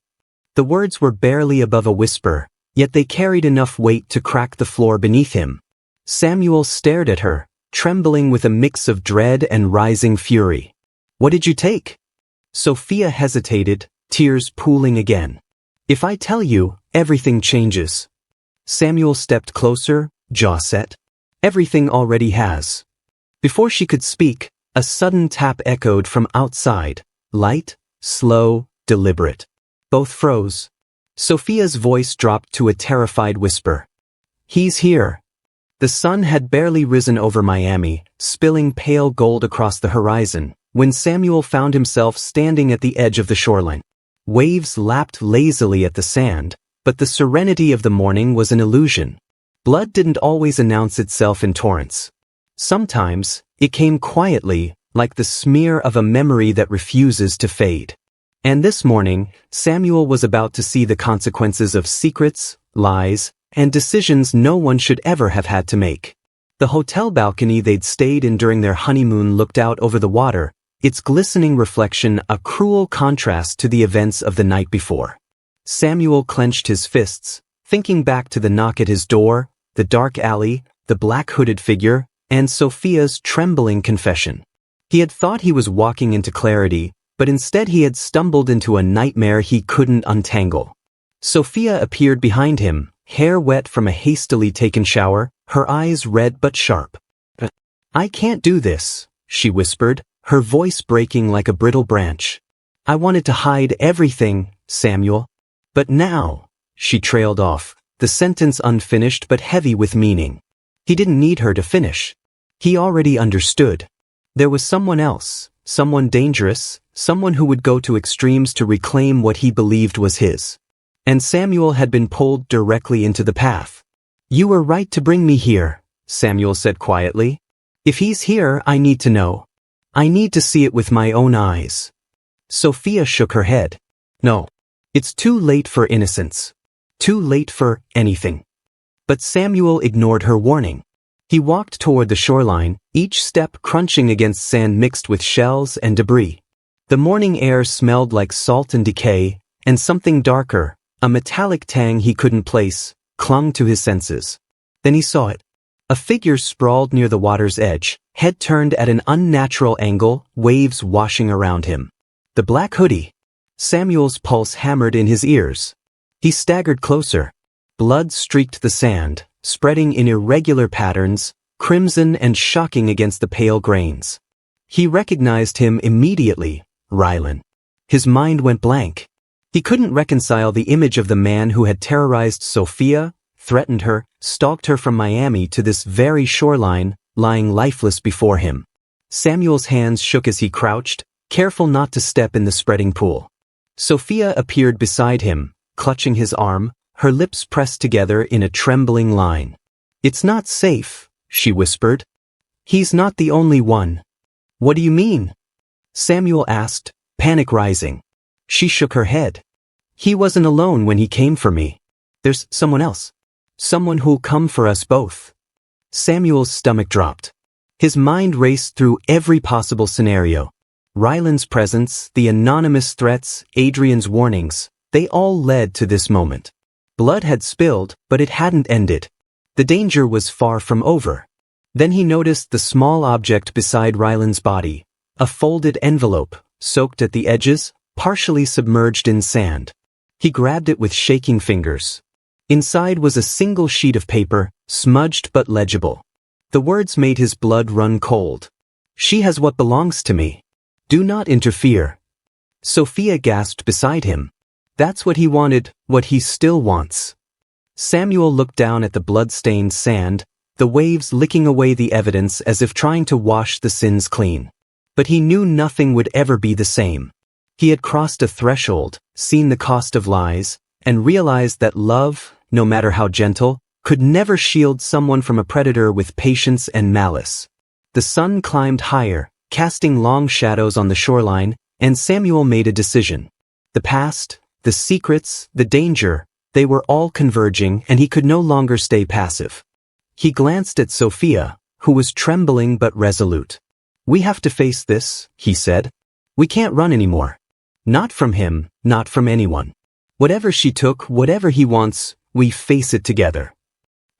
The words were barely above a whisper, yet they carried enough weight to crack the floor beneath him. Samuel stared at her, trembling with a mix of dread and rising fury. What did you take? Sophia hesitated, tears pooling again. If I tell you, everything changes. Samuel stepped closer, jaw set. Everything already has. Before she could speak, a sudden tap echoed from outside, light, slow, deliberate. Both froze. Sophia's voice dropped to a terrified whisper. He's here. The sun had barely risen over Miami, spilling pale gold across the horizon, when Samuel found himself standing at the edge of the shoreline. Waves lapped lazily at the sand, but the serenity of the morning was an illusion. Blood didn't always announce itself in torrents. Sometimes, it came quietly, like the smear of a memory that refuses to fade. And this morning, Samuel was about to see the consequences of secrets, lies, and decisions no one should ever have had to make. The hotel balcony they'd stayed in during their honeymoon looked out over the water, its glistening reflection a cruel contrast to the events of the night before. Samuel clenched his fists, thinking back to the knock at his door, the dark alley, the black hooded figure, and Sophia's trembling confession. He had thought he was walking into clarity, but instead he had stumbled into a nightmare he couldn't untangle. Sophia appeared behind him, hair wet from a hastily taken shower, her eyes red but sharp. I can't do this, she whispered, her voice breaking like a brittle branch. I wanted to hide everything, Samuel. But now, she trailed off, the sentence unfinished but heavy with meaning. He didn't need her to finish. He already understood. There was someone else, someone dangerous, someone who would go to extremes to reclaim what he believed was his. And Samuel had been pulled directly into the path. You were right to bring me here, Samuel said quietly. If he's here, I need to know. I need to see it with my own eyes. Sophia shook her head. No. It's too late for innocence. Too late for anything. But Samuel ignored her warning. He walked toward the shoreline, each step crunching against sand mixed with shells and debris. The morning air smelled like salt and decay, and something darker, a metallic tang he couldn't place, clung to his senses. Then he saw it. A figure sprawled near the water's edge, head turned at an unnatural angle, waves washing around him. The black hoodie. Samuel's pulse hammered in his ears. He staggered closer. Blood streaked the sand, spreading in irregular patterns, crimson and shocking against the pale grains. He recognized him immediately, Rylan. His mind went blank. He couldn't reconcile the image of the man who had terrorized Sophia, threatened her, stalked her from Miami to this very shoreline, lying lifeless before him. Samuel's hands shook as he crouched, careful not to step in the spreading pool. Sophia appeared beside him, clutching his arm, her lips pressed together in a trembling line. It's not safe, she whispered. He's not the only one. What do you mean? Samuel asked, panic rising. She shook her head. He wasn't alone when he came for me. There's someone else. Someone who'll come for us both. Samuel's stomach dropped. His mind raced through every possible scenario. Rylan's presence, the anonymous threats, Adrian's warnings, they all led to this moment. Blood had spilled, but it hadn't ended. The danger was far from over. Then he noticed the small object beside Rylan's body, a folded envelope, soaked at the edges, partially submerged in sand. He grabbed it with shaking fingers. Inside was a single sheet of paper, smudged but legible. The words made his blood run cold. She has what belongs to me. Do not interfere. Sophia gasped beside him. That's what he wanted, what he still wants. Samuel looked down at the blood-stained sand, the waves licking away the evidence as if trying to wash the sins clean. But he knew nothing would ever be the same. He had crossed a threshold, seen the cost of lies, and realized that love, no matter how gentle, could never shield someone from a predator with patience and malice. The sun climbed higher, casting long shadows on the shoreline, and Samuel made a decision. The past, the secrets, the danger, they were all converging, and he could no longer stay passive. He glanced at Sophia, who was trembling but resolute. "We have to face this," he said. "We can't run anymore. Not from him, not from anyone. Whatever she took, whatever he wants, we face it together."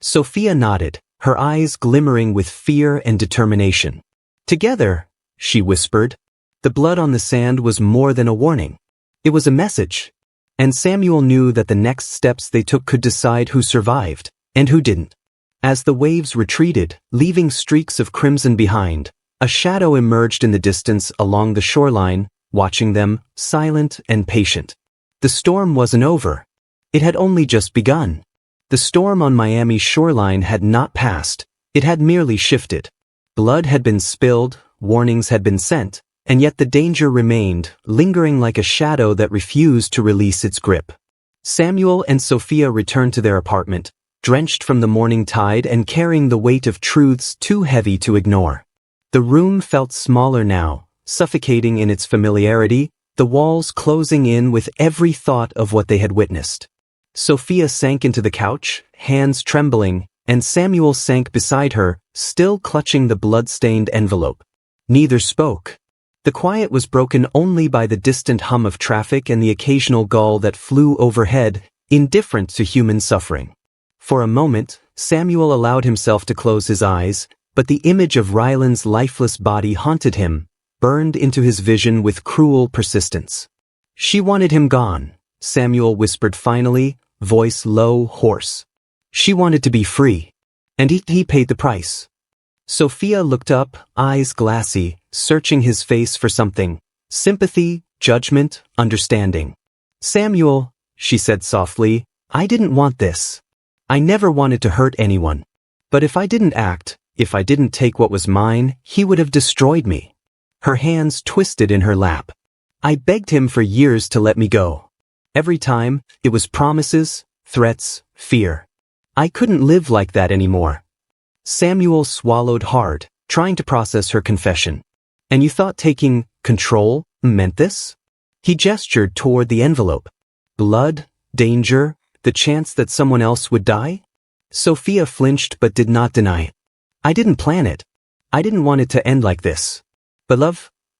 Sophia nodded, her eyes glimmering with fear and determination. "Together," she whispered. The blood on the sand was more than a warning. It was a message. And Samuel knew that the next steps they took could decide who survived and who didn't. As the waves retreated, leaving streaks of crimson behind, a shadow emerged in the distance along the shoreline, watching them, silent and patient. The storm wasn't over. It had only just begun. The storm on Miami's shoreline had not passed. It had merely shifted. Blood had been spilled, warnings had been sent, and yet the danger remained, lingering like a shadow that refused to release its grip. Samuel and Sophia returned to their apartment, drenched from the morning tide and carrying the weight of truths too heavy to ignore. The room felt smaller now, suffocating in its familiarity, the walls closing in with every thought of what they had witnessed. Sophia sank into the couch, hands trembling, and Samuel sank beside her, still clutching the blood-stained envelope. Neither spoke. The quiet was broken only by the distant hum of traffic and the occasional gull that flew overhead, indifferent to human suffering. For a moment, Samuel allowed himself to close his eyes, but the image of Ryland's lifeless body haunted him, burned into his vision with cruel persistence. "She wanted him gone," Samuel whispered finally, voice low, hoarse. "She wanted to be free. And he paid the price." Sophia looked up, eyes glassy, searching his face for something. Sympathy, judgment, understanding. "Samuel," she said softly, "I didn't want this. I never wanted to hurt anyone. But if I didn't act, if I didn't take what was mine, he would have destroyed me." Her hands twisted in her lap. "I begged him for years to let me go. Every time, it was promises, threats, fear. I couldn't live like that anymore." Samuel swallowed hard, trying to process her confession. "And you thought taking control meant this?" He gestured toward the envelope. "Blood, danger, the chance that someone else would die?" Sophia flinched but did not deny it. "I didn't plan it. I didn't want it to end like this. But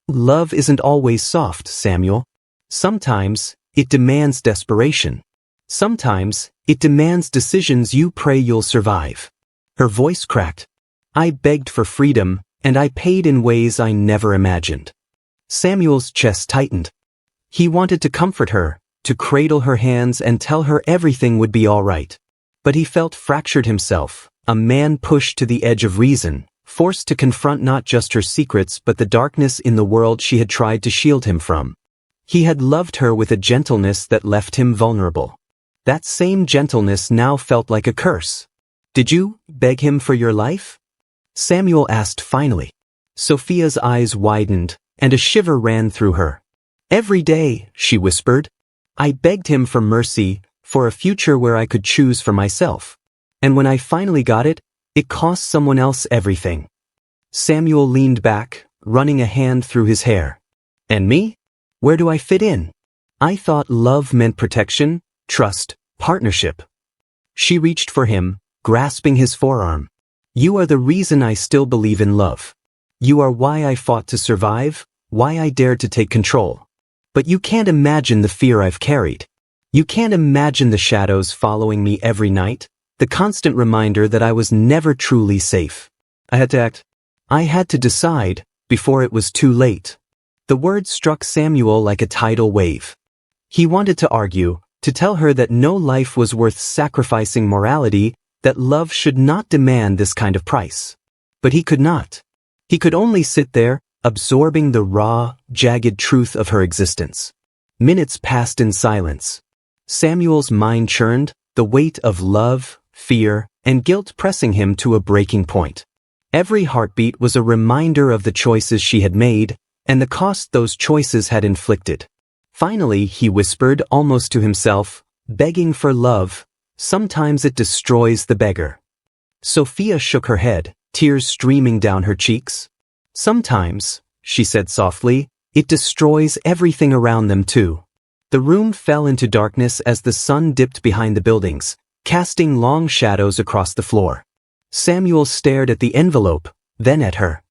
love isn't always soft, Samuel. Sometimes, it demands desperation. Sometimes, it demands decisions you pray you'll survive." Her voice cracked. "I begged for freedom, and I paid in ways I never imagined." Samuel's chest tightened. He wanted to comfort her, to cradle her hands and tell her everything would be all right. But he felt fractured himself, a man pushed to the edge of reason, forced to confront not just her secrets but the darkness in the world she had tried to shield him from. He had loved her with a gentleness that left him vulnerable. That same gentleness now felt like a curse. "Did you beg him for your life?" Samuel asked finally. Sophia's eyes widened, and a shiver ran through her. "Every day," she whispered. "I begged him for mercy, for a future where I could choose for myself. And when I finally got it, it cost someone else everything." Samuel leaned back, running a hand through his hair. "And me? Where do I fit in? I thought love meant protection, trust, partnership." She reached for him, grasping his forearm. "You are the reason I still believe in love. You are why I fought to survive, why I dared to take control. But you can't imagine the fear I've carried. You can't imagine the shadows following me every night, the constant reminder that I was never truly safe. I had to act. I had to decide, before it was too late." The words struck Samuel like a tidal wave. He wanted to argue, to tell her that no life was worth sacrificing morality, that love should not demand this kind of price. But he could not. He could only sit there, absorbing the raw, jagged truth of her existence. Minutes passed in silence. Samuel's mind churned, the weight of love, fear, and guilt pressing him to a breaking point. Every heartbeat was a reminder of the choices she had made, and the cost those choices had inflicted. Finally, he whispered, almost to himself, "Begging for love, sometimes it destroys the beggar." Sophia shook her head, tears streaming down her cheeks. "Sometimes," she said softly, "it destroys everything around them too." The room fell into darkness as the sun dipped behind the buildings, casting long shadows across the floor. Samuel stared at the envelope, then at her.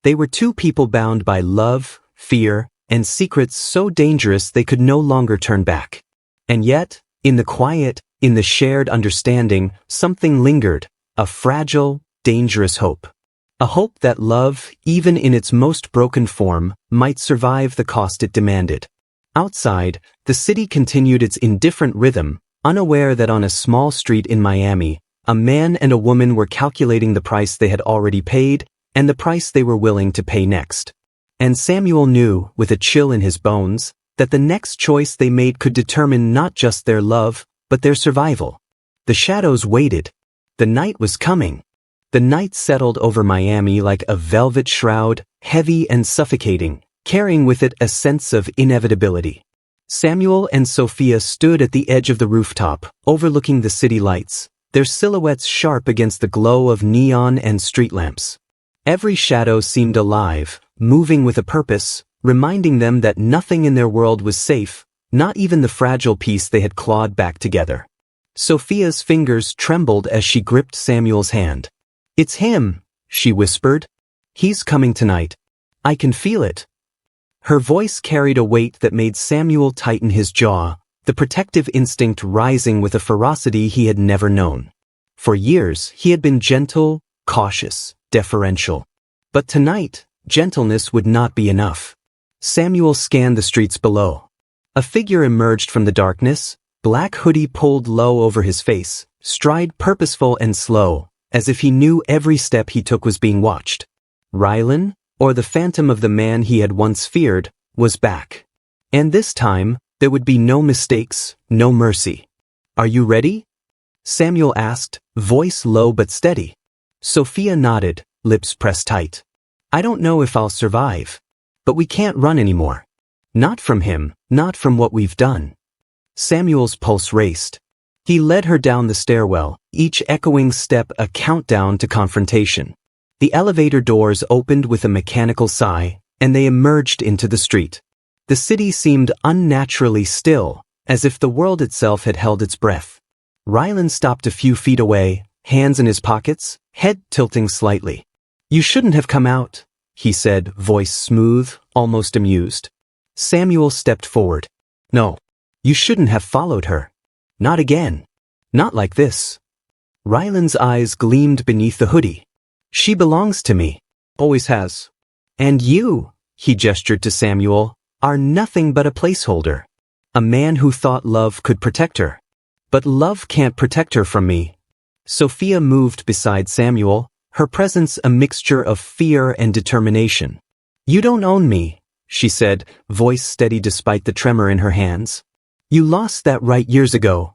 They were two people bound by love, fear, and secrets so dangerous they could no longer turn back. And yet, in the quiet, in the shared understanding, something lingered, a fragile, dangerous hope. A hope that love, even in its most broken form, might survive the cost it demanded. Outside, the city continued its indifferent rhythm, unaware that on a small street in Miami, a man and a woman were calculating the price they had already paid and the price they were willing to pay next. And Samuel knew, with a chill in his bones, that the next choice they made could determine not just their love, but their survival. The shadows waited. The night was coming. The night settled over Miami like a velvet shroud, heavy and suffocating, carrying with it a sense of inevitability. Samuel and Sophia stood at the edge of the rooftop, overlooking the city lights, their silhouettes sharp against the glow of neon and street lamps. Every shadow seemed alive, moving with a purpose, reminding them that nothing in their world was safe, not even the fragile piece they had clawed back together. Sophia's fingers trembled as she gripped Samuel's hand. "It's him," she whispered. "He's coming tonight. I can feel it." Her voice carried a weight that made Samuel tighten his jaw, the protective instinct rising with a ferocity he had never known. For years, he had been gentle, cautious, deferential. But tonight, gentleness would not be enough. Samuel scanned the streets below. A figure emerged from the darkness, black hoodie pulled low over his face, stride purposeful and slow, as if he knew every step he took was being watched. Rylan, or the phantom of the man he had once feared, was back. And this time, there would be no mistakes, no mercy. "Are you ready?" Samuel asked, voice low but steady. Sophia nodded, lips pressed tight. "I don't know if I'll survive. But we can't run anymore. Not from him, not from what we've done." Samuel's pulse raced. He led her down the stairwell, each echoing step a countdown to confrontation. The elevator doors opened with a mechanical sigh, and they emerged into the street. The city seemed unnaturally still, as if the world itself had held its breath. Rylan stopped a few feet away, hands in his pockets, head tilting slightly. "You shouldn't have come out," he said, voice smooth, almost amused. Samuel stepped forward. "No, you shouldn't have followed her. Not again. Not like this." Rylan's eyes gleamed beneath the hoodie. "She belongs to me. Always has. And you," he gestured to Samuel, "are nothing but a placeholder. A man who thought love could protect her. But love can't protect her from me." Sophia moved beside Samuel, her presence a mixture of fear and determination. "You don't own me," she said, voice steady despite the tremor in her hands. "You lost that right years ago."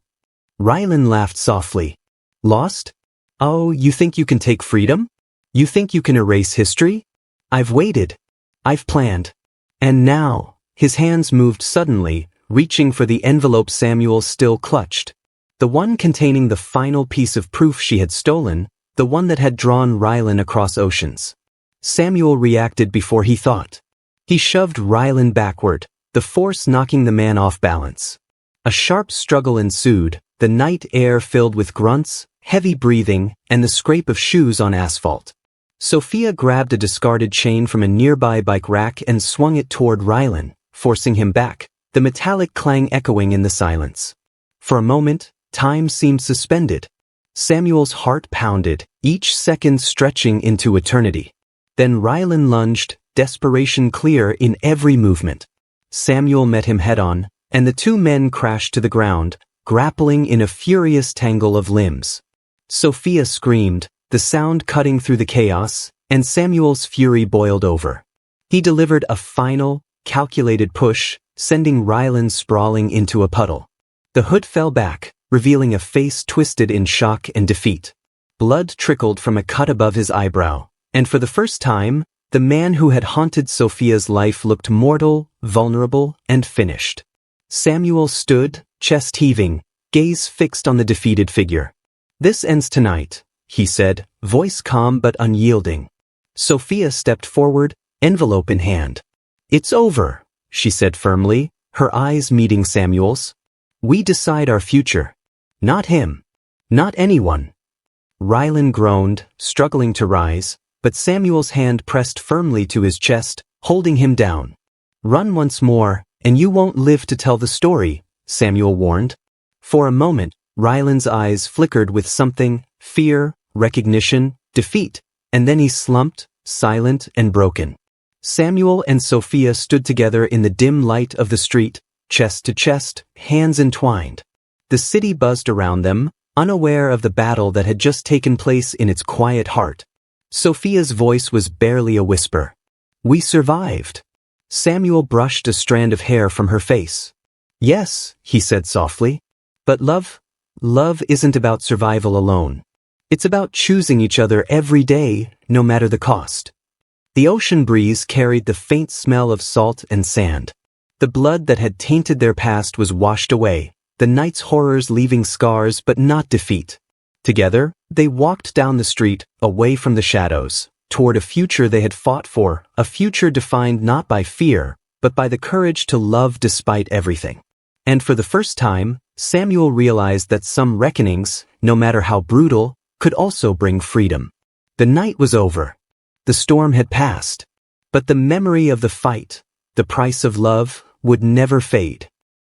Rylan laughed softly. "Lost? Oh, you think you can take freedom? You think you can erase history? I've waited. I've planned. And now," his hands moved suddenly, reaching for the envelope Samuel still clutched. The one containing the final piece of proof she had stolen, the one that had drawn Rylan across oceans. Samuel reacted before he thought. He shoved Rylan backward, the force knocking the man off balance. A sharp struggle ensued, the night air filled with grunts, heavy breathing, and the scrape of shoes on asphalt. Sophia grabbed a discarded chain from a nearby bike rack and swung it toward Rylan, forcing him back, the metallic clang echoing in the silence. For a moment, time seemed suspended. Samuel's heart pounded, each second stretching into eternity. Then Rylan lunged, desperation clear in every movement. Samuel met him head-on, and the two men crashed to the ground, grappling in a furious tangle of limbs. Sophia screamed, the sound cutting through the chaos, and Samuel's fury boiled over. He delivered a final, calculated push, sending Rylan sprawling into a puddle. The hood fell back, revealing a face twisted in shock and defeat. Blood trickled from a cut above his eyebrow, and for the first time, the man who had haunted Sophia's life looked mortal, vulnerable, and finished. Samuel stood, chest heaving, gaze fixed on the defeated figure. "This ends tonight," he said, voice calm but unyielding. Sophia stepped forward, envelope in hand. "It's over," she said firmly, her eyes meeting Samuel's. "We decide our future. Not him. Not anyone." Rylan groaned, struggling to rise, but Samuel's hand pressed firmly to his chest, holding him down. "Run once more, and you won't live to tell the story," Samuel warned. For a moment, Rylan's eyes flickered with something: fear, recognition, defeat, and then he slumped, silent and broken. Samuel and Sophia stood together in the dim light of the street, chest to chest, hands entwined. The city buzzed around them, unaware of the battle that had just taken place in its quiet heart. Sophia's voice was barely a whisper. "We survived." Samuel brushed a strand of hair from her face. "Yes," he said softly. "But love isn't about survival alone. It's about choosing each other every day, no matter the cost." The ocean breeze carried the faint smell of salt and sand. The blood that had tainted their past was washed away, the night's horrors leaving scars but not defeat. Together, they walked down the street, away from the shadows, toward a future they had fought for, a future defined not by fear, but by the courage to love despite everything. And for the first time, Samuel realized that some reckonings, no matter how brutal, could also bring freedom. The night was over. The storm had passed. But the memory of the fight, the price of love, would never fade.